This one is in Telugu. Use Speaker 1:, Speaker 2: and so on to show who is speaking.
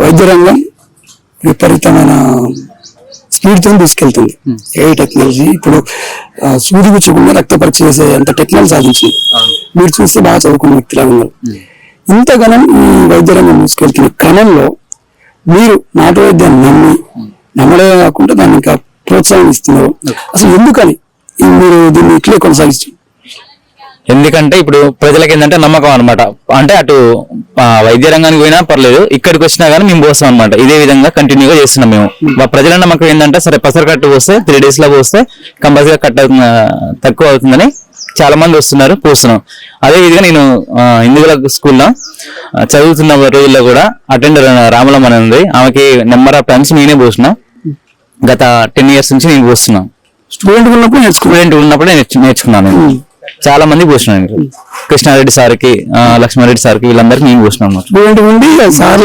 Speaker 1: వైద్య రంగం విపరీతమైన స్పీడ్తో తీసుకెళ్తుంది. ఏ టెక్నాలజీ ఇప్పుడు సూది గుచ్చకుండా రక్త పరీక్ష చేసే అంత టెక్నాలజీ సాధించింది. మీరు చూస్తే బాగా చదువుకున్న వ్యక్తిలా ఉన్నారు. ఇంతగానం ఈ వైద్య రంగం తీసుకెళ్తున్న క్రమంలో మీరు నాటు వైద్యాన్ని నమ్మడే కాకుండా దాన్ని ఇంకా ప్రోత్సాహం ఇస్తున్నారు. అసలు ఎందుకని మీరు దీన్ని ఇట్లే కొనసాగిస్తారు?
Speaker 2: ఎందుకంటే ఇప్పుడు ప్రజలకి ఏంటంటే నమ్మకం అనమాట. అంటే అటు వైద్య రంగానికి పోయినా పర్లేదు, ఇక్కడికి వచ్చినా కానీ మేము పోస్తాం అనమాట. ఇదే విధంగా కంటిన్యూగా చేస్తున్నాం మేము. మా ప్రజల నమ్మకం ఏంటంటే సరే పసరు కట్టు పోస్తే 3 days లో పోస్తే కంపల్సరీగా కట్ తక్కువ అవుతుందని చాలా మంది వస్తున్నారు, పోస్తున్నాం. అదే విధంగా నేను హిందూల స్కూల్లో చదువుతున్న రోజుల్లో కూడా అటెండర్ రామలమ్మ అని ఉంది, ఆమెకి నెంబర్ ఆఫ్ టైమ్స్ నేనే పోసిన. గత 10 years నుంచి నేను పోస్తున్నాను.
Speaker 1: స్టూడెంట్
Speaker 2: ఉన్నప్పుడు నేర్చుకున్నాను. చాలా మంది పోసినాను. కృష్ణారెడ్డి సార్కి, లక్ష్మారెడ్డి సార్కి, వీళ్ళందరికీ నేను పోసినాను.
Speaker 1: స్టూడెంట్ ఉండి సార్